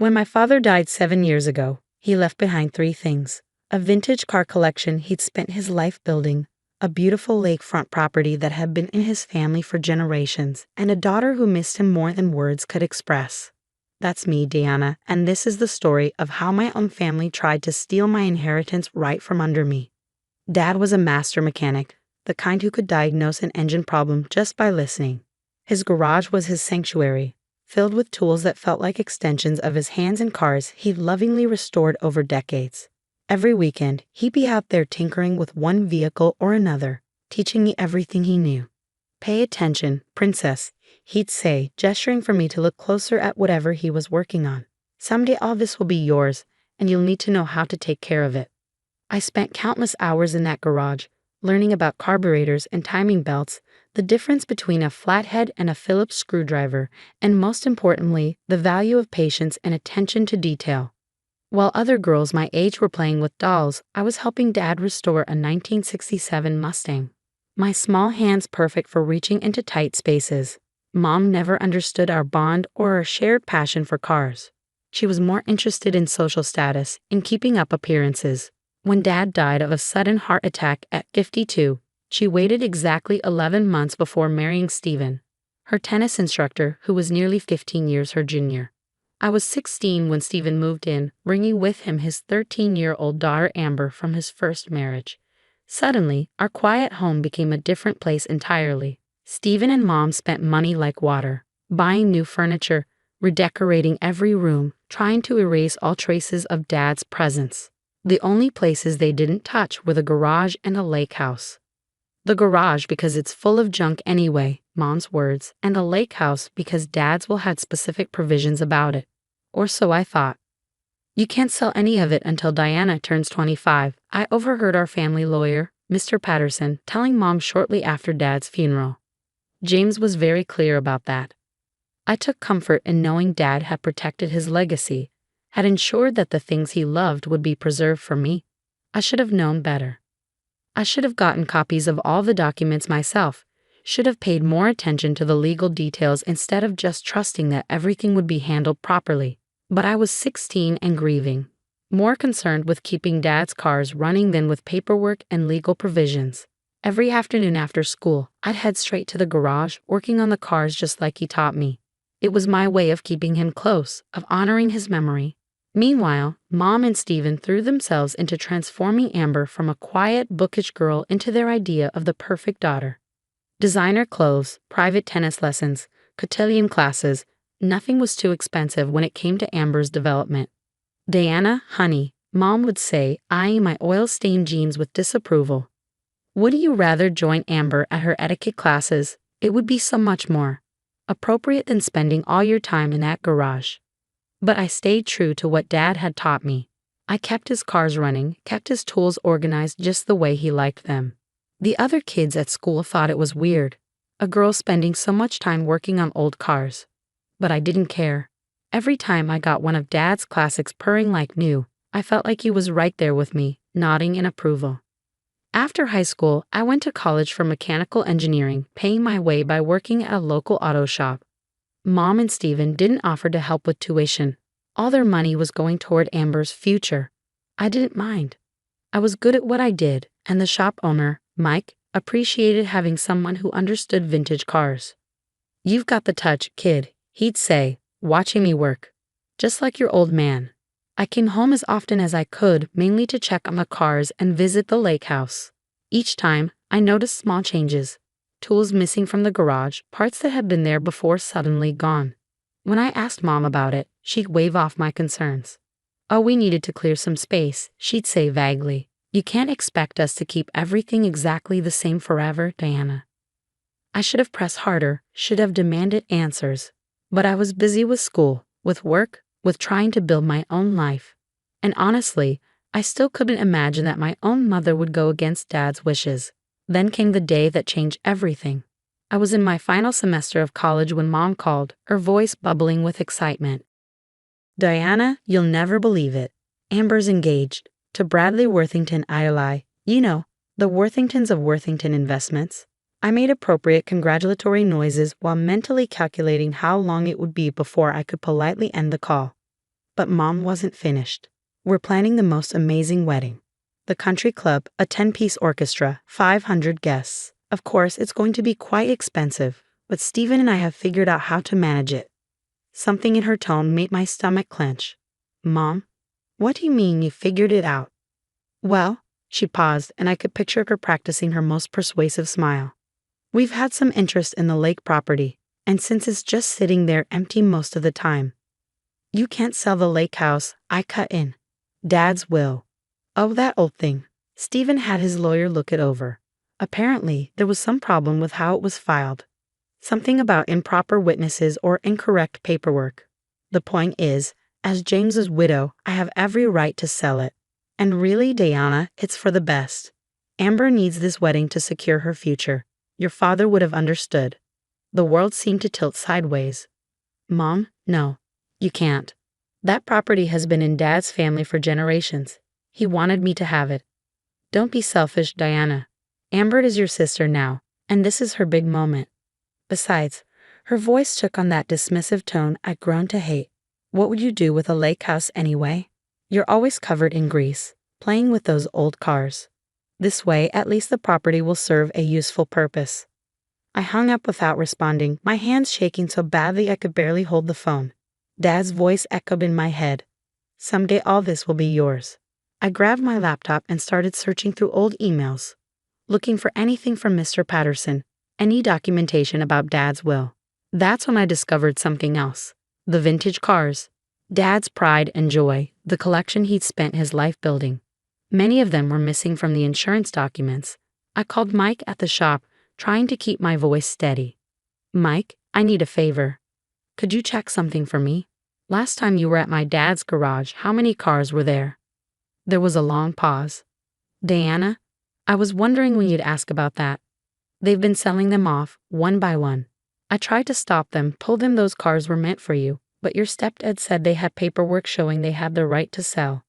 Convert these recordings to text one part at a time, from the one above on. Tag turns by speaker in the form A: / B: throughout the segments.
A: When my father died 7 years ago, he left behind three things: a vintage car collection he'd spent his life building, a beautiful lakefront property that had been in his family for generations, and a daughter who missed him more than words could express. That's me, Diana, and this is the story of how my own family tried to steal my inheritance right from under me. Dad was a master mechanic, the kind who could diagnose an engine problem just by listening. His garage was his sanctuary, filled with tools that felt like extensions of his hands and cars he'd lovingly restored over decades. Every weekend, he'd be out there tinkering with one vehicle or another, teaching me everything he knew. "Pay attention, princess," he'd say, gesturing for me to look closer at whatever he was working on. "Someday all this will be yours, and you'll need to know how to take care of it." I spent countless hours in that garage, learning about carburetors and timing belts, the difference between a flathead and a Phillips screwdriver, and most importantly, the value of patience and attention to detail. While other girls my age were playing with dolls, I was helping Dad restore a 1967 Mustang. My small hands perfect for reaching into tight spaces. Mom never understood our bond or our shared passion for cars. She was more interested in social status, in keeping up appearances. When Dad died of a sudden heart attack at 52, she waited exactly 11 months before marrying Stephen, her tennis instructor who was nearly 15 years her junior. I was 16 when Stephen moved in, bringing with him his 13-year-old daughter Amber from his first marriage. Suddenly, our quiet home became a different place entirely. Stephen and Mom spent money like water, buying new furniture, redecorating every room, trying to erase all traces of Dad's presence. The only places they didn't touch were the garage and a lake house. The garage because it's full of junk anyway, Mom's words, and the lake house because Dad's will had specific provisions about it. Or so I thought. "You can't sell any of it until Diana turns 25, I overheard our family lawyer, Mr. Patterson, telling Mom shortly after Dad's funeral. James was very clear about that. I took comfort in knowing Dad had protected his legacy, had ensured that the things he loved would be preserved for me. I should have known better. I should have gotten copies of all the documents myself, should have paid more attention to the legal details instead of just trusting that everything would be handled properly. But I was 16 and grieving, more concerned with keeping Dad's cars running than with paperwork and legal provisions. Every afternoon after school, I'd head straight to the garage, working on the cars just like he taught me. It was my way of keeping him close, of honoring his memory. Meanwhile, Mom and Stephen threw themselves into transforming Amber from a quiet, bookish girl into their idea of the perfect daughter. Designer clothes, private tennis lessons, cotillion classes, nothing was too expensive when it came to Amber's development. "Diana, honey," Mom would say, eyeing my oil-stained jeans with disapproval. "Would you rather join Amber at her etiquette classes? It would be so much more appropriate than spending all your time in that garage." But I stayed true to what Dad had taught me. I kept his cars running, kept his tools organized just the way he liked them. The other kids at school thought it was weird, a girl spending so much time working on old cars. But I didn't care. Every time I got one of Dad's classics purring like new, I felt like he was right there with me, nodding in approval. After high school, I went to college for mechanical engineering, paying my way by working at a local auto shop. Mom and Stephen didn't offer to help with tuition. All their money was going toward Amber's future. I didn't mind. I was good at what I did, and the shop owner, Mike, appreciated having someone who understood vintage cars. "You've got the touch, kid," he'd say, watching me work. "Just like your old man." I came home as often as I could, mainly to check on the cars and visit the lake house. Each time, I noticed small changes. Tools missing from the garage, parts that had been there before suddenly gone. When I asked Mom about it, she'd wave off my concerns. "Oh, we needed to clear some space," she'd say vaguely. "You can't expect us to keep everything exactly the same forever, Diana." I should have pressed harder, should have demanded answers. But I was busy with school, with work, with trying to build my own life. And honestly, I still couldn't imagine that my own mother would go against Dad's wishes. Then came the day that changed everything. I was in my final semester of college when Mom called, her voice bubbling with excitement. "Diana, you'll never believe it. Amber's engaged. To Bradley Worthington Ili. You know, the Worthingtons of Worthington Investments." I made appropriate congratulatory noises while mentally calculating how long it would be before I could politely end the call. But Mom wasn't finished. We're planning the most amazing wedding. The country club, a 10-piece orchestra, 500 guests. Of course, it's going to be quite expensive, but Stephen and I have figured out how to manage it. Something in her tone made my stomach clench. Mom? What do you mean you figured it out? Well, she paused, and I could picture her practicing her most persuasive smile. We've had some interest in the lake property, and since it's just sitting there empty most of the time. You can't sell the lake house, I cut in. Dad's will. Oh, that old thing. Stephen had his lawyer look it over. Apparently, there was some problem with how it was filed. Something about improper witnesses or incorrect paperwork. The point is, as James's widow, I have every right to sell it. And really, Diana, it's for the best. Amber needs this wedding to secure her future. Your father would have understood. The world seemed to tilt sideways. Mom, no. You can't. That property has been in Dad's family for generations. He wanted me to have it. Don't be selfish, Diana. Amber is your sister now, and this is her big moment. Besides, her voice took on that dismissive tone I'd grown to hate. What would you do with a lake house anyway? You're always covered in grease, playing with those old cars. This way, at least the property will serve a useful purpose. I hung up without responding, my hands shaking so badly I could barely hold the phone. Dad's voice echoed in my head. Someday all this will be yours. I grabbed my laptop and started searching through old emails, looking for anything from Mr. Patterson, any documentation about Dad's will. That's when I discovered something else. The vintage cars. Dad's pride and joy, the collection he'd spent his life building. Many of them were missing from the insurance documents. I called Mike at the shop, trying to keep my voice steady. Mike, I need a favor. Could you check something for me? Last time you were at my dad's garage, how many cars were there? There was a long pause. Diana, I was wondering when you'd ask about that. They've been selling them off, one by one. I tried to stop them, told them those cars were meant for you, but your stepdad said they had paperwork showing they had the right to sell.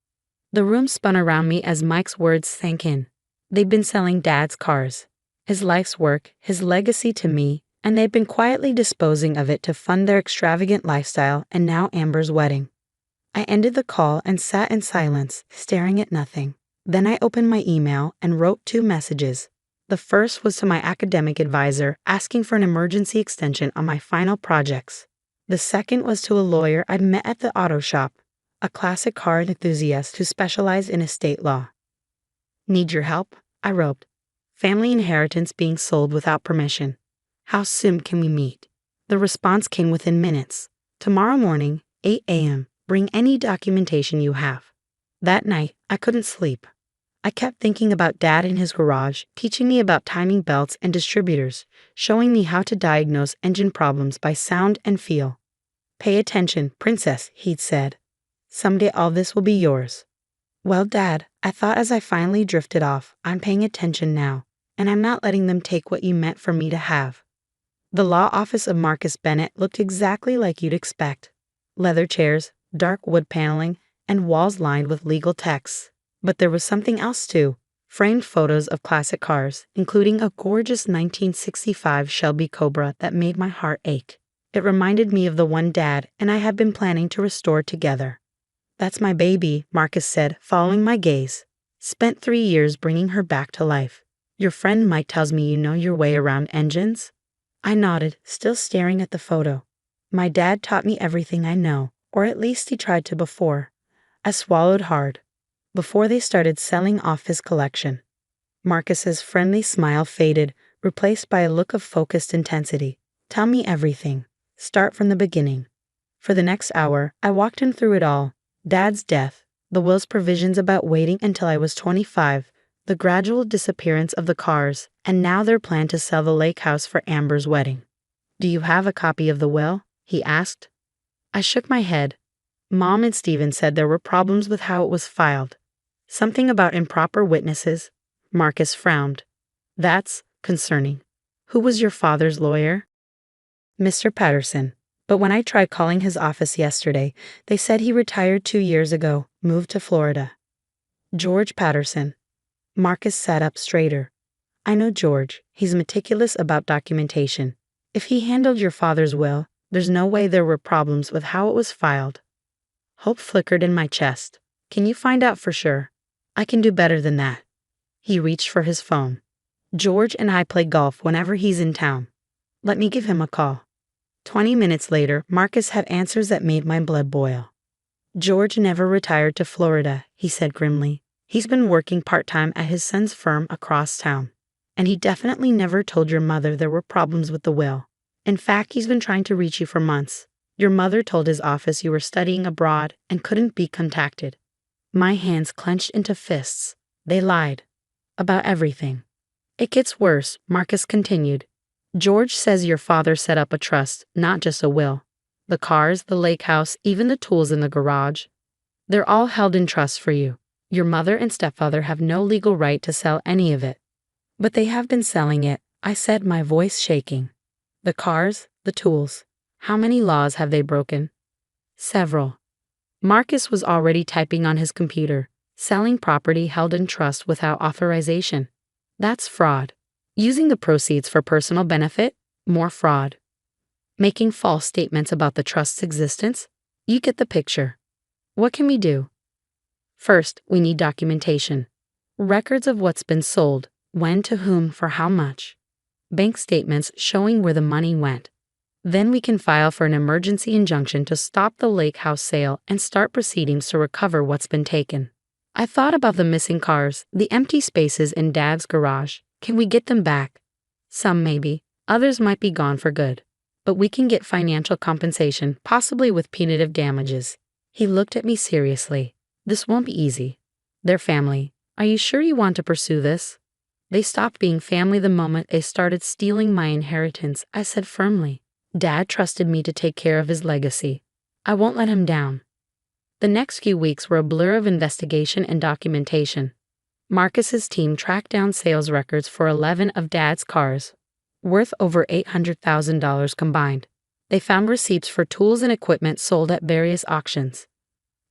A: The room spun around me as Mike's words sank in. They'd been selling Dad's cars. His life's work, his legacy to me, and they'd been quietly disposing of it to fund their extravagant lifestyle and now Amber's wedding. I ended the call and sat in silence, staring at nothing. Then I opened my email and wrote 2 messages. The first was to my academic advisor asking for an emergency extension on my final projects. The second was to a lawyer I'd met at the auto shop, a classic car enthusiast who specialized in estate law. Need your help? I wrote. Family inheritance being sold without permission. How soon can we meet? The response came within minutes. Tomorrow morning, 8 a.m., bring any documentation you have. That night, I couldn't sleep. I kept thinking about Dad in his garage, teaching me about timing belts and distributors, showing me how to diagnose engine problems by sound and feel. Pay attention, princess, he'd said. Someday all this will be yours. Well, Dad, I thought as I finally drifted off, I'm paying attention now, and I'm not letting them take what you meant for me to have. The law office of Marcus Bennett looked exactly like you'd expect. Leather chairs, dark wood paneling, and walls lined with legal texts. But there was something else too. Framed photos of classic cars, including a gorgeous 1965 Shelby Cobra that made my heart ache. It reminded me of the one Dad and I had been planning to restore together. That's my baby, Marcus said, following my gaze. Spent 3 years bringing her back to life. Your friend Mike tells me you know your way around engines? I nodded, still staring at the photo. My dad taught me everything I know, or at least he tried to before. I swallowed hard. Before they started selling off his collection. Marcus's friendly smile faded, replaced by a look of focused intensity. Tell me everything. Start from the beginning. For the next hour, I walked him through it all. Dad's death, the will's provisions about waiting until I was 25, the gradual disappearance of the cars, and now their plan to sell the lake house for Amber's wedding. Do you have a copy of the will? He asked. I shook my head. Mom and Stephen said there were problems with how it was filed. Something about improper witnesses. Marcus frowned. That's concerning. Who was your father's lawyer? Mr. Patterson. But when I tried calling his office yesterday, they said he retired 2 years ago, moved to Florida. George Patterson. Marcus sat up straighter. I know George. He's meticulous about documentation. If he handled your father's will, there's no way there were problems with how it was filed. Hope flickered in my chest. Can you find out for sure? I can do better than that. He reached for his phone. George and I play golf whenever he's in town. Let me give him a call. 20 minutes later, Marcus had answers that made my blood boil. George never retired to Florida, he said grimly. He's been working part-time at his son's firm across town. And he definitely never told your mother there were problems with the will. In fact, he's been trying to reach you for months. Your mother told his office you were studying abroad and couldn't be contacted. My hands clenched into fists. They lied. About everything. It gets worse, Marcus continued. George says your father set up a trust, not just a will. The cars, the lake house, even the tools in the garage. They're all held in trust for you. Your mother and stepfather have no legal right to sell any of it. But they have been selling it, I said, my voice shaking. The cars, the tools. How many laws have they broken? Several. Marcus was already typing on his computer, selling property held in trust without authorization. That's fraud. Using the proceeds for personal benefit? More fraud. Making false statements about the trust's existence? You get the picture. What can we do? First, we need documentation. Records of what's been sold, when to whom, for how much. Bank statements showing where the money went. Then we can file for an emergency injunction to stop the lake house sale and start proceedings to recover what's been taken. I thought about the missing cars, the empty spaces in Dad's garage. Can we get them back? Some maybe, others might be gone for good. But we can get financial compensation, possibly with punitive damages. He looked at me seriously. This won't be easy. They're family. Are you sure you want to pursue this? They stopped being family the moment they started stealing my inheritance, I said firmly. Dad trusted me to take care of his legacy. I won't let him down. The next few weeks were a blur of investigation and documentation. Marcus's team tracked down sales records for 11 of Dad's cars, worth over $800,000 combined. They found receipts for tools and equipment sold at various auctions.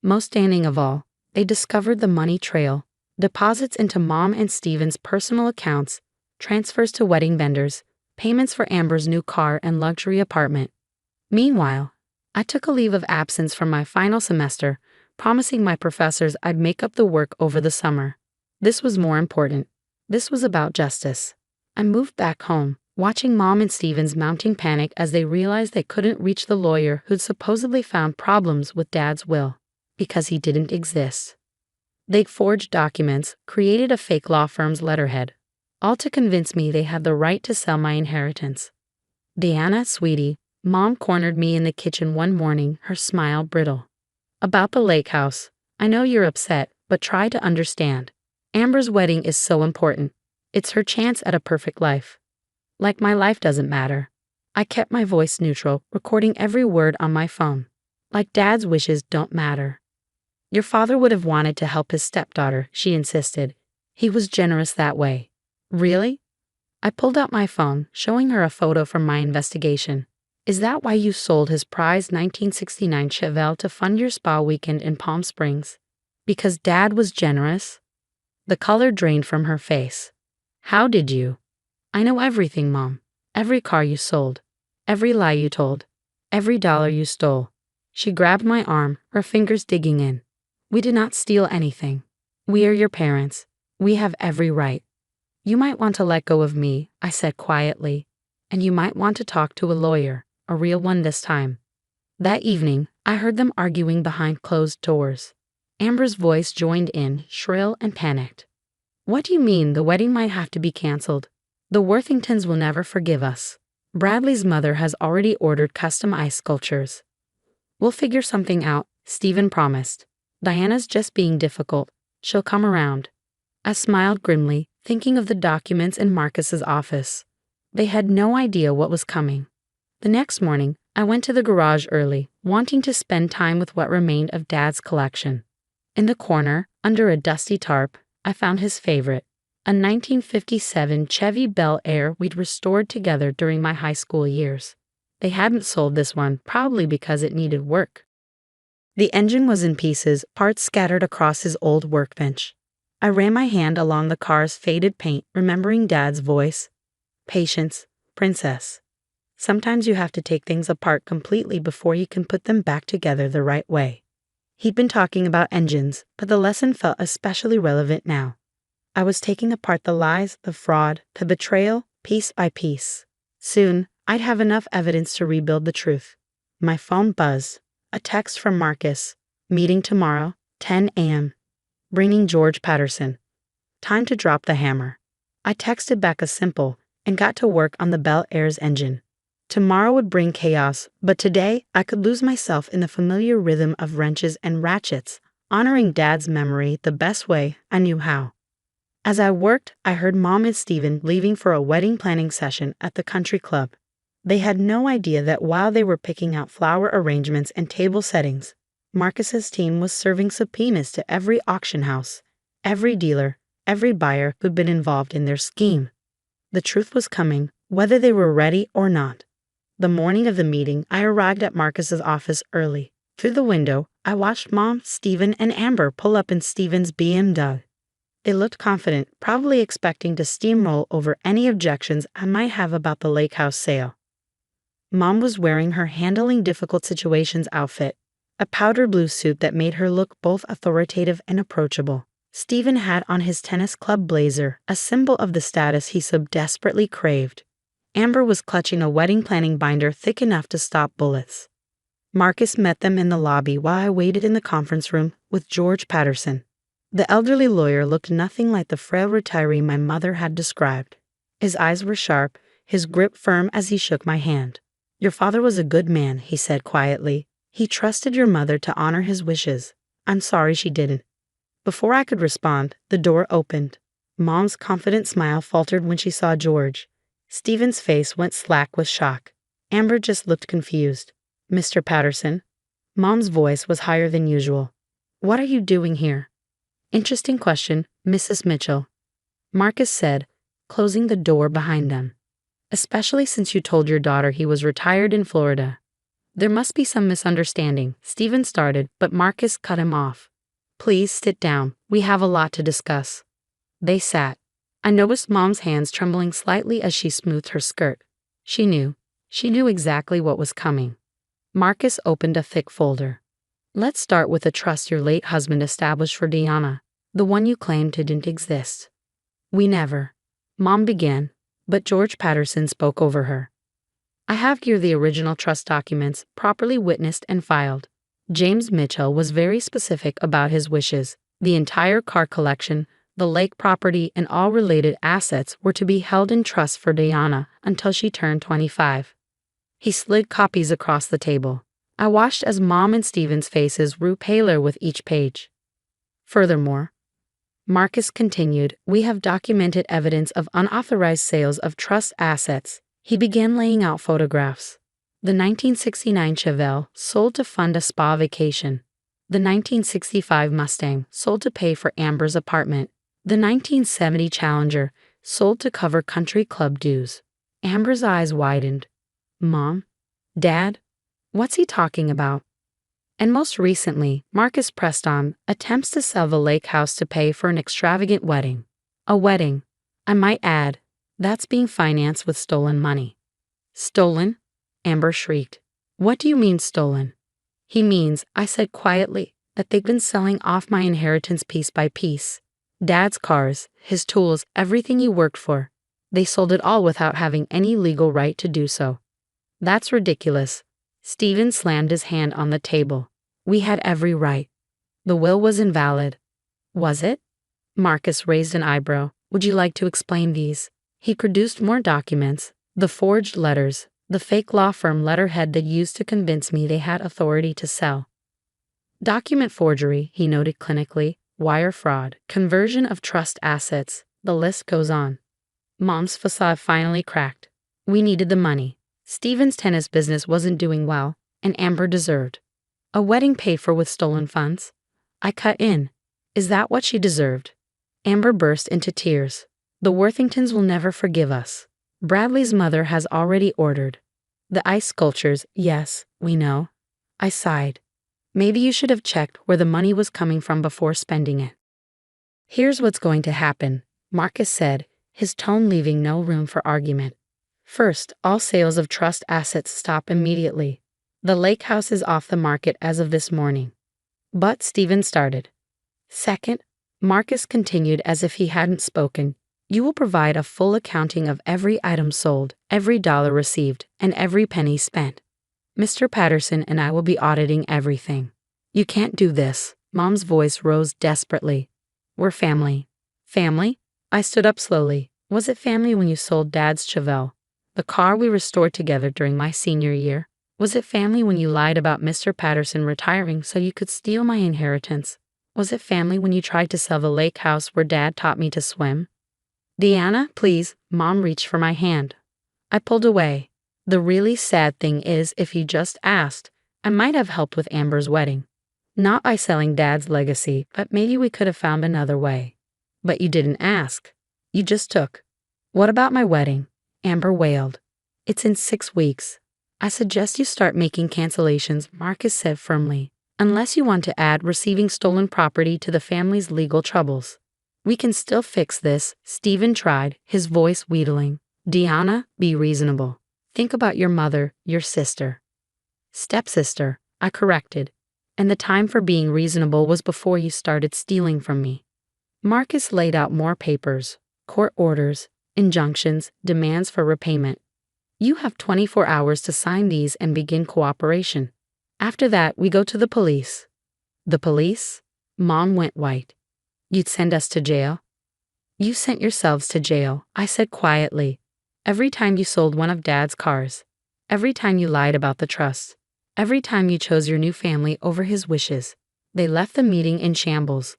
A: Most stunning of all, they discovered the money trail, deposits into Mom and Steven's personal accounts, transfers to wedding vendors, payments for Amber's new car and luxury apartment. Meanwhile, I took a leave of absence from my final semester, promising my professors I'd make up the work over the summer. This was more important. This was about justice. I moved back home, watching Mom and Steven's mounting panic as they realized they couldn't reach the lawyer who'd supposedly found problems with Dad's will, because he didn't exist. They'd forged documents, created a fake law firm's letterhead, all to convince me they had the right to sell my inheritance. Diana, sweetie, Mom cornered me in the kitchen one morning, her smile brittle. About the lake house, I know you're upset, but try to understand. Amber's wedding is so important. It's her chance at a perfect life. Like my life doesn't matter. I kept my voice neutral, recording every word on my phone. Like Dad's wishes don't matter. Your father would have wanted to help his stepdaughter, she insisted. He was generous that way. Really? I pulled out my phone, showing her a photo from my investigation. Is that why you sold his prized 1969 Chevelle to fund your spa weekend in Palm Springs? Because Dad was generous? The color drained from her face. How did you? I know everything, Mom. Every car you sold. Every lie you told. Every dollar you stole. She grabbed my arm, her fingers digging in. We did not steal anything. We are your parents. We have every right. You might want to let go of me, I said quietly. And you might want to talk to a lawyer, a real one this time. That evening, I heard them arguing behind closed doors. Amber's voice joined in, shrill and panicked. What do you mean the wedding might have to be canceled? The Worthingtons will never forgive us. Bradley's mother has already ordered custom ice sculptures. We'll figure something out, Stephen promised. Diana's just being difficult. She'll come around. I smiled grimly, thinking of the documents in Marcus's office. They had no idea what was coming. The next morning, I went to the garage early, wanting to spend time with what remained of Dad's collection. In the corner, under a dusty tarp, I found his favorite, a 1957 Chevy Bel Air we'd restored together during my high school years. They hadn't sold this one, probably because it needed work. The engine was in pieces, parts scattered across his old workbench. I ran my hand along the car's faded paint, remembering Dad's voice. Patience, princess. Sometimes you have to take things apart completely before you can put them back together the right way. He'd been talking about engines, but the lesson felt especially relevant now. I was taking apart the lies, the fraud, the betrayal, piece by piece. Soon, I'd have enough evidence to rebuild the truth. My phone buzzed. A text from Marcus. Meeting tomorrow, 10 a.m. Bringing George Patterson. Time to drop the hammer. I texted back a simple, and got to work on the Bel Air's engine. Tomorrow would bring chaos, but today I could lose myself in the familiar rhythm of wrenches and ratchets, honoring Dad's memory the best way I knew how. As I worked, I heard Mom and Stephen leaving for a wedding planning session at the country club. They had no idea that while they were picking out flower arrangements and table settings, Marcus's team was serving subpoenas to every auction house, every dealer, every buyer who'd been involved in their scheme. The truth was coming, whether they were ready or not. The morning of the meeting, I arrived at Marcus's office early. Through the window, I watched Mom, Stephen, and Amber pull up in Stephen's BMW. They looked confident, probably expecting to steamroll over any objections I might have about the lake house sale. Mom was wearing her handling difficult situations outfit, a powder blue suit that made her look both authoritative and approachable. Stephen had on his tennis club blazer, a symbol of the status he so desperately craved. Amber was clutching a wedding planning binder thick enough to stop bullets. Marcus met them in the lobby while I waited in the conference room with George Patterson. The elderly lawyer looked nothing like the frail retiree my mother had described. His eyes were sharp, his grip firm as he shook my hand. "Your father was a good man," he said quietly. "He trusted your mother to honor his wishes. I'm sorry she didn't." Before I could respond, the door opened. Mom's confident smile faltered when she saw George. Stephen's face went slack with shock. Amber just looked confused. "Mr. Patterson?" Mom's voice was higher than usual. "What are you doing here?" "Interesting question, Mrs. Mitchell," Marcus said, closing the door behind them. "Especially since you told your daughter he was retired in Florida." "There must be some misunderstanding," Stephen started, but Marcus cut him off. "Please sit down. We have a lot to discuss." They sat. I noticed Mom's hands trembling slightly as she smoothed her skirt. She knew. She knew exactly what was coming. Marcus opened a thick folder. "Let's start with the trust your late husband established for Deanna, the one you claimed didn't exist." "We never," Mom began, but George Patterson spoke over her. "I have here the original trust documents, properly witnessed and filed. James Mitchell was very specific about his wishes. The entire car collection, the lake property, and all related assets were to be held in trust for Deanna until she turned 25. He slid copies across the table. I watched as Mom and Stephen's faces grew paler with each page. "Furthermore," Marcus continued, "we have documented evidence of unauthorized sales of trust assets." He began laying out photographs. The 1969 Chevelle sold to fund a spa vacation. The 1965 Mustang sold to pay for Amber's apartment. The 1970 Challenger sold to cover country club dues. Amber's eyes widened. "Mom? Dad? What's he talking about?" And most recently, Marcus pressed on, attempts to sell the lake house to pay for an extravagant wedding. A wedding, I might add, that's being financed with stolen money. "Stolen?" Amber shrieked. "What do you mean stolen?" "He means," I said quietly, "that they've been selling off my inheritance piece by piece. Dad's cars, his tools, everything he worked for. They sold it all without having any legal right to do so." "That's ridiculous." Stephen slammed his hand on the table. "We had every right. The will was invalid." "Was it?" Marcus raised an eyebrow. "Would you like to explain these?" He produced more documents, the forged letters, the fake law firm letterhead they used to convince me they had authority to sell. "Document forgery," he noted clinically, "wire fraud, conversion of trust assets, the list goes on." Mom's facade finally cracked. We needed the money. Stephen's tennis business wasn't doing well, and Amber deserved a wedding paid for with stolen funds. I cut in. Is that what she deserved? Amber burst into tears. "The Worthingtons will never forgive us. Bradley's mother has already ordered the ice sculptures." "Yes, we know." I sighed. "Maybe you should have checked where the money was coming from before spending it." "Here's what's going to happen," Marcus said, his tone leaving no room for argument. "First, all sales of trust assets stop immediately. The lake house is off the market as of this morning. But Stephen started. Second, Marcus continued as if he hadn't spoken. You will provide a full accounting of every item sold, every dollar received, and every penny spent. Mr. Patterson and I will be auditing everything. You can't do this. Mom's voice rose desperately. We're family. Family? I stood up slowly. Was it family when you sold Dad's Chevelle, the car we restored together during my senior year? Was it family when you lied about Mr. Patterson retiring so you could steal my inheritance? Was it family when you tried to sell the lake house where Dad taught me to swim? Deanna, please. Mom reached for my hand. I pulled away. The really sad thing is, if you just asked, I might have helped with Amber's wedding. Not by selling Dad's legacy, but maybe we could have found another way. But you didn't ask. You just took. What about my wedding? Amber wailed. It's in 6 weeks. I suggest you start making cancellations, Marcus said firmly, unless you want to add receiving stolen property to the family's legal troubles. We can still fix this, Stephen tried, his voice wheedling. Deanna, be reasonable. Think about your mother, your sister. Stepsister, I corrected. And the time for being reasonable was before you started stealing from me. Marcus laid out more papers, court orders, injunctions, demands for repayment. You have 24 hours to sign these and begin cooperation. After that, we go to the police. The police? Mom went white. You'd send us to jail? You sent yourselves to jail, I said quietly. Every time you sold one of Dad's cars. Every time you lied about the trust. Every time you chose your new family over his wishes. They left the meeting in shambles.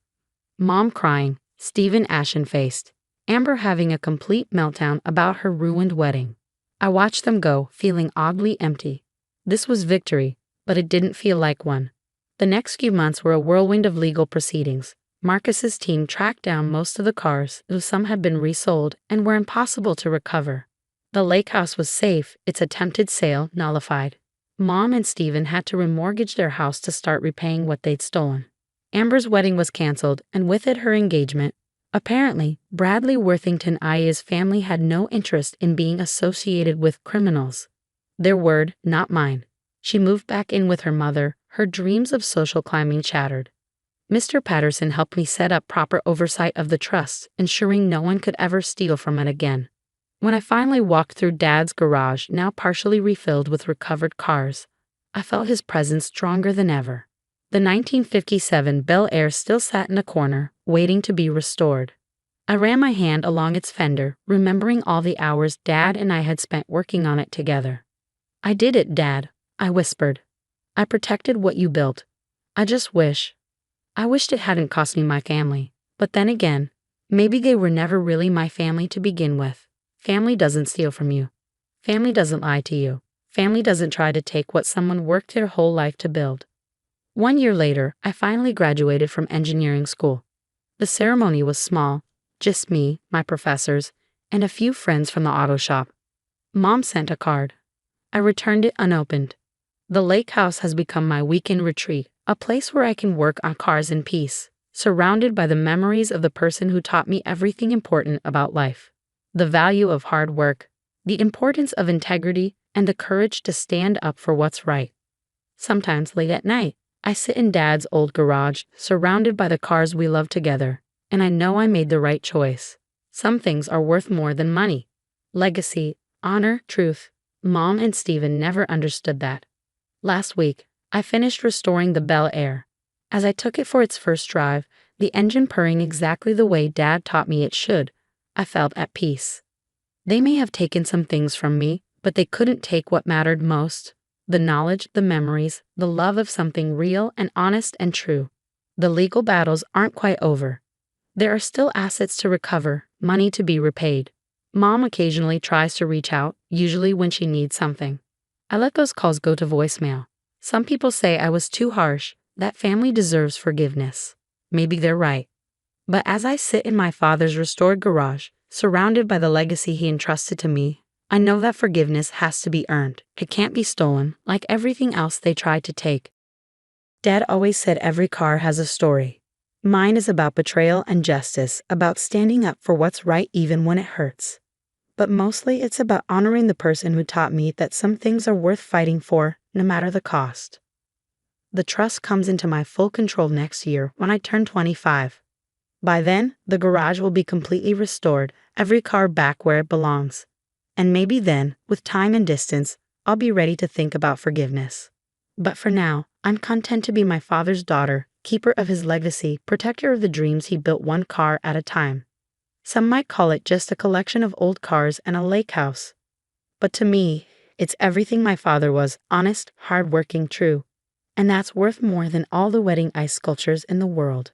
A: Mom crying, Stephen ashen-faced, Amber having a complete meltdown about her ruined wedding. I watched them go, feeling oddly empty. This was victory, but it didn't feel like one. The next few months were a whirlwind of legal proceedings. Marcus's team tracked down most of the cars, though some had been resold and were impossible to recover. The lake house was safe, its attempted sale nullified. Mom and Stephen had to remortgage their house to start repaying what they'd stolen. Amber's wedding was canceled, and with it her engagement. Apparently, Bradley Worthington Aya's family had no interest in being associated with criminals. Their word, not mine. She moved back in with her mother, her dreams of social climbing shattered. Mr. Patterson helped me set up proper oversight of the trust, ensuring no one could ever steal from it again. When I finally walked through Dad's garage, now partially refilled with recovered cars, I felt his presence stronger than ever. The 1957 Bel Air still sat in a corner, waiting to be restored. I ran my hand along its fender, remembering all the hours Dad and I had spent working on it together. I did it, Dad, I whispered. I protected what you built. I wished it hadn't cost me my family. But then again, maybe they were never really my family to begin with. Family doesn't steal from you. Family doesn't lie to you. Family doesn't try to take what someone worked their whole life to build. 1 year later, I finally graduated from engineering school. The ceremony was small, just me, my professors, and a few friends from the auto shop. Mom sent a card. I returned it unopened. The lake house has become my weekend retreat, a place where I can work on cars in peace, surrounded by the memories of the person who taught me everything important about life. The value of hard work, the importance of integrity, and the courage to stand up for what's right. Sometimes late at night, I sit in Dad's old garage, surrounded by the cars we love together, and I know I made the right choice. Some things are worth more than money. Legacy, honor, truth. Mom and Stephen never understood that. Last week, I finished restoring the Bel Air. As I took it for its first drive, the engine purring exactly the way Dad taught me it should, I felt at peace. They may have taken some things from me, but they couldn't take what mattered most. The knowledge, the memories, the love of something real and honest and true. The legal battles aren't quite over. There are still assets to recover, money to be repaid. Mom occasionally tries to reach out, usually when she needs something. I let those calls go to voicemail. Some people say I was too harsh, that family deserves forgiveness. Maybe they're right. But as I sit in my father's restored garage, surrounded by the legacy he entrusted to me, I know that forgiveness has to be earned. It can't be stolen, like everything else they tried to take. Dad always said every car has a story. Mine is about betrayal and justice, about standing up for what's right even when it hurts. But mostly it's about honoring the person who taught me that some things are worth fighting for, no matter the cost. The trust comes into my full control next year when I turn 25. By then, the garage will be completely restored, every car back where it belongs. And maybe then, with time and distance, I'll be ready to think about forgiveness. But for now, I'm content to be my father's daughter, keeper of his legacy, protector of the dreams he built one car at a time. Some might call it just a collection of old cars and a lake house. But to me, it's everything my father was: honest, hardworking, true. And that's worth more than all the wedding ice sculptures in the world.